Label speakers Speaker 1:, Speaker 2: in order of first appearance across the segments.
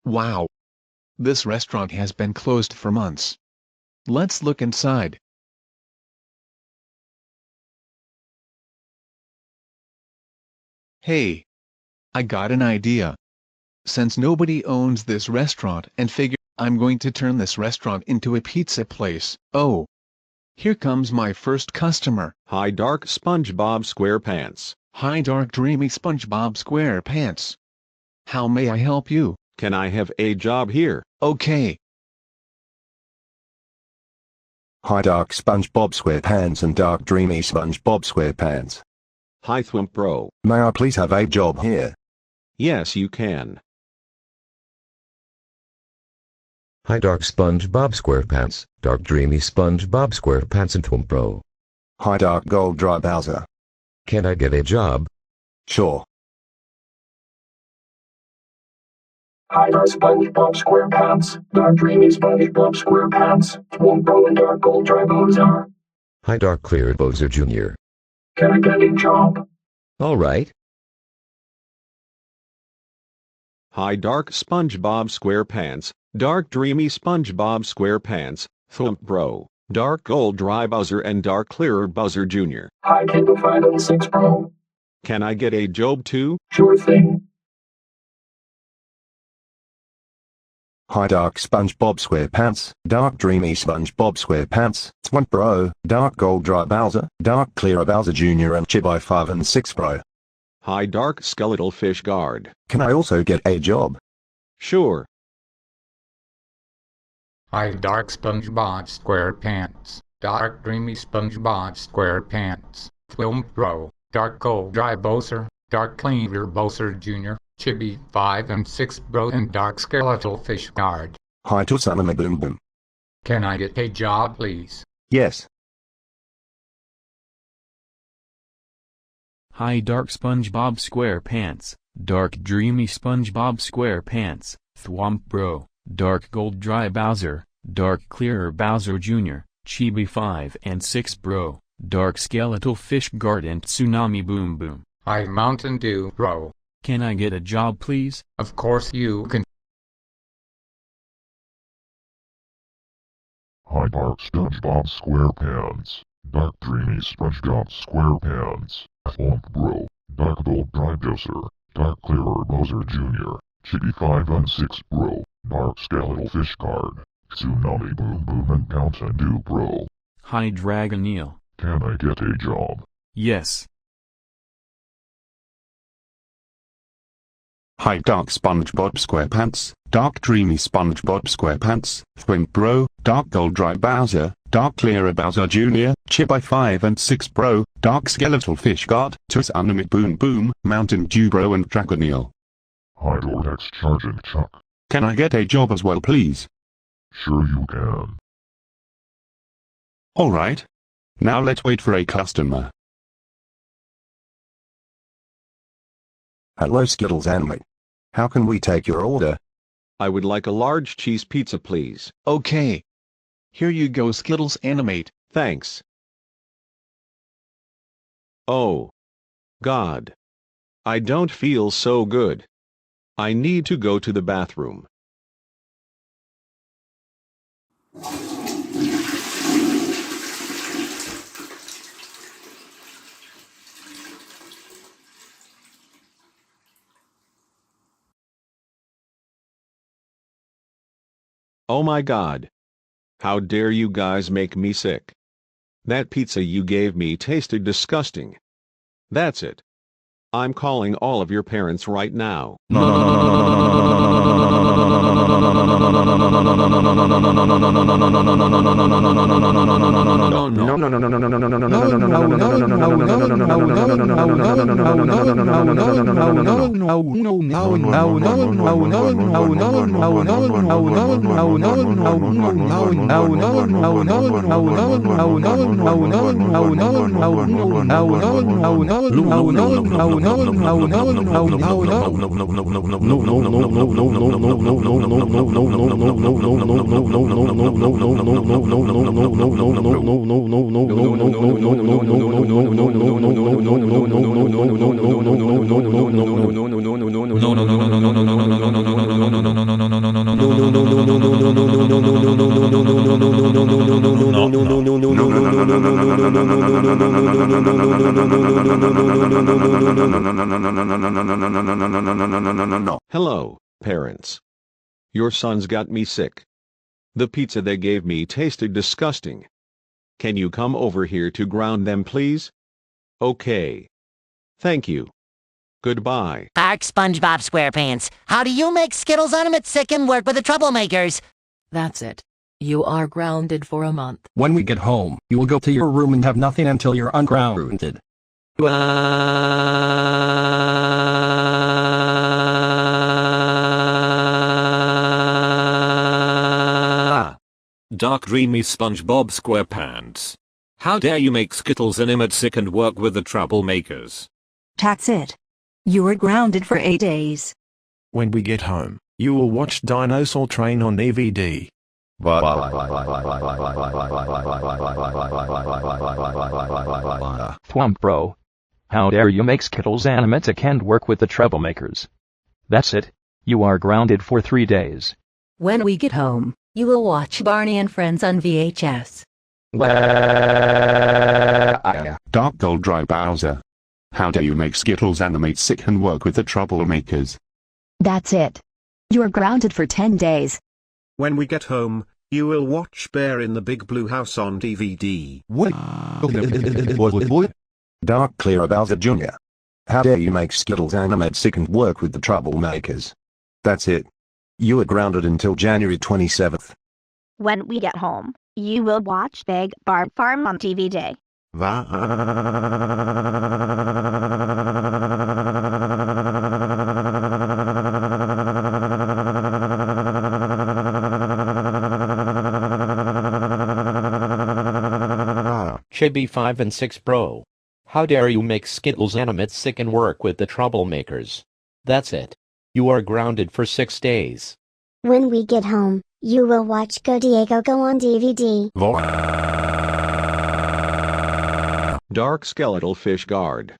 Speaker 1: Wow! This restaurant has been closed for months. Let's look inside. Hey! I got an idea. Since nobody owns this restaurant and figure I'm going to turn this restaurant into a pizza place. Oh! Here comes my first customer.
Speaker 2: Hi Dark SpongeBob SquarePants.
Speaker 1: Hi Dark Dreamy SpongeBob SquarePants. How may I help you?
Speaker 2: Can I have a job here?
Speaker 1: Okay.
Speaker 3: Hi Dark SpongeBob SquarePants and Dark Dreamy SpongeBob SquarePants.
Speaker 2: Hi Thwimp Bro.
Speaker 3: May I please have a job here?
Speaker 2: Yes you can.
Speaker 4: Hi Dark SpongeBob SquarePants, Dark Dreamy SpongeBob SquarePants and Thwimp Bro.
Speaker 3: Hi Dark Gold Dry Bowser.
Speaker 4: Can I get a job?
Speaker 3: Sure.
Speaker 5: Hi Dark SpongeBob SquarePants, Dark Dreamy SpongeBob SquarePants, Thwimp Bro and Dark Gold Dry Bowser.
Speaker 4: Hi Dark Clear Bowser Jr.
Speaker 5: Can I get a job?
Speaker 4: Alright.
Speaker 2: Hi Dark SpongeBob SquarePants, Dark Dreamy SpongeBob SquarePants, Thwimp Bro, Dark Gold Dry Bowser and Dark Clearer Bowser Jr.
Speaker 5: Hi Kid 5 and 6 Bro.
Speaker 2: Can I get a job too?
Speaker 5: Sure thing.
Speaker 3: Hi Dark SpongeBob SquarePants, Dark Dreamy SpongeBob SquarePants, Thwimp Bro, Dark Gold Dry Bowser, Dark Clearer Bowser Jr. and Chibi 5 and 6 Bro.
Speaker 2: Hi Dark Skeletal Fish Guard.
Speaker 3: Can I also get a job?
Speaker 2: Sure.
Speaker 6: Hi Dark SpongeBob SquarePants, Dark Dreamy SpongeBob SquarePants, Thwimp Bro, Dark Gold Dry Bowser, Dark Cleaner Bowser Jr., Chibi 5 and 6 Bro and Dark Skeletal Fish Guard.
Speaker 3: Hi to Salmon Boom Boom.
Speaker 6: Can I get a job please?
Speaker 3: Yes.
Speaker 7: Hi Dark SpongeBob SquarePants, Dark Dreamy SpongeBob SquarePants, Thwomp Bro, Dark Gold Dry Bowser, Dark Clearer Bowser Jr., Chibi 5 and 6 Bro, Dark Skeletal Fish Guard and Tsunami Boom Boom.
Speaker 6: Hi Mountain Dew Bro.
Speaker 7: Can I get a job please?
Speaker 6: Of course you can.
Speaker 8: Hi Dark SpongeBob SquarePants, Dark Dreamy SpongeBob SquarePants, Thwomp Bro, Dark Gold Dry Bowser, Dark Clearer Bowser Jr., Chibi 5 and 6 Bro, Dark Skeletal Fish Guard, Tsunami Boom Boom and Mountain Dew Bro.
Speaker 7: Hi Dragon Eel.
Speaker 8: Can I get a job?
Speaker 7: Yes.
Speaker 9: Hi Dark SpongeBob SquarePants, Dark Dreamy SpongeBob SquarePants, Thwimp Bro, Dark Gold Dry Bowser, Dark Clearer Bowser Jr., Chibi 5 and 6 Bro, Dark Skeletal Fish Guard, Tsunami Boom Boom, Mountain Dew Bro and Dragon Eel.
Speaker 8: Hi Dordex Charging Chuck.
Speaker 9: Can I get a job as well please?
Speaker 8: Sure you can.
Speaker 9: Alright. Now let's wait for a customer.
Speaker 3: Hello Skittles Anime. How can we take your order?
Speaker 2: I would like a large cheese pizza please.
Speaker 1: Okay. Here you go Skittles Animate.
Speaker 2: Thanks. Oh. God. I don't feel so good. I need to go to the bathroom. Oh my God. How dare you guys make me sick. That pizza you gave me tasted disgusting. That's it. I'm calling all of your parents right now. Hello, parents. Your sons got me sick. The pizza they gave me tasted disgusting. Can you come over here to ground them, please? Okay. Thank you. Goodbye.
Speaker 10: Ark SpongeBob SquarePants, how do you make Skittles animate sick and work with the Troublemakers?
Speaker 11: That's it. You are grounded for a month.
Speaker 12: When we get home, you will go to your room and have nothing until you're ungrounded.
Speaker 13: Dark Dreamy SpongeBob SquarePants. How dare you make Skittles animate sick and work with the Troublemakers?
Speaker 14: That's it. You are grounded for 8 days.
Speaker 15: When we get home, you will watch Dinosaur Train on DVD.
Speaker 16: Thwomp bro. How dare you make Skittles animatic and work with the Troublemakers? That's it. You are grounded for 3 days.
Speaker 14: When we get home, you will watch Barney and Friends on VHS.
Speaker 9: Dark Gold Dry Bowser. How dare you make Skittles animate sick and work with the Troublemakers?
Speaker 17: That's it. You are grounded for 10 days.
Speaker 18: When we get home, you will watch Bear in the Big Blue House on DVD.
Speaker 3: Dark Clear Bowser Jr. How dare you make Skittles animate sick and work with the Troublemakers? That's it. You are grounded until January 27th.
Speaker 19: When we get home, you will watch Big Barb Farm on DVD.
Speaker 20: Chibi 5 and 6 Bro. How dare you make Skittles animate sick and work with the Troublemakers? That's it. You are grounded for 6 days.
Speaker 21: When we get home, you will watch Go Diego Go on DVD.
Speaker 2: Dark Skeletal Fish Guard.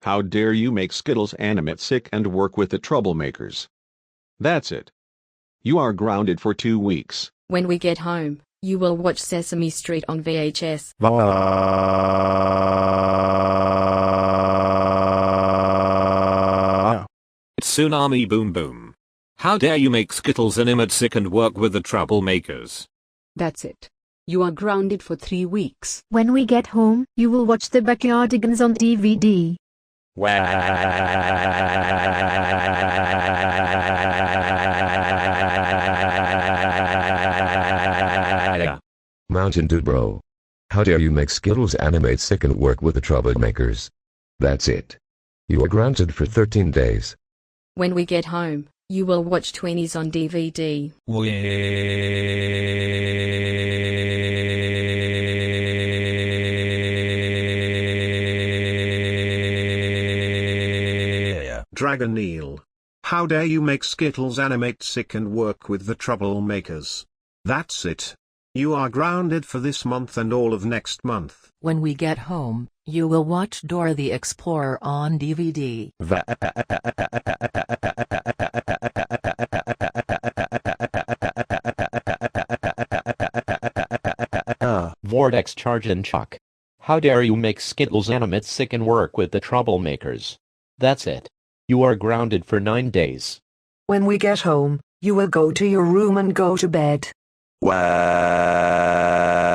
Speaker 2: How dare you make Skittles animate sick and work with the Troublemakers? That's it. You are grounded for 2 weeks.
Speaker 11: When we get home, you will watch Sesame Street on VHS.
Speaker 13: Tsunami Boom Boom. How dare you make Skittles animate sick and work with the Troublemakers?
Speaker 11: That's it. You are grounded for 3 weeks.
Speaker 14: When we get home, you will watch the Backyardigans on DVD.
Speaker 4: Mountain Dew bro. How dare you make Skittles animate sick and work with the Troublemakers? That's it. You are grounded for 13 days.
Speaker 11: When we get home, you will watch 20s on DVD.
Speaker 18: Dragon Neil. How dare you make Skittles animate sick and work with the Troublemakers? That's it. You are grounded for this month and all of next month.
Speaker 11: When we get home, you will watch Dora the Explorer on DVD. Vortex Charge and Chuck. How dare you make Skittles animate sick and work with the Troublemakers? That's it. You are grounded for 9 days.
Speaker 14: When we get home, you will go to your room and go to bed.
Speaker 3: Wow.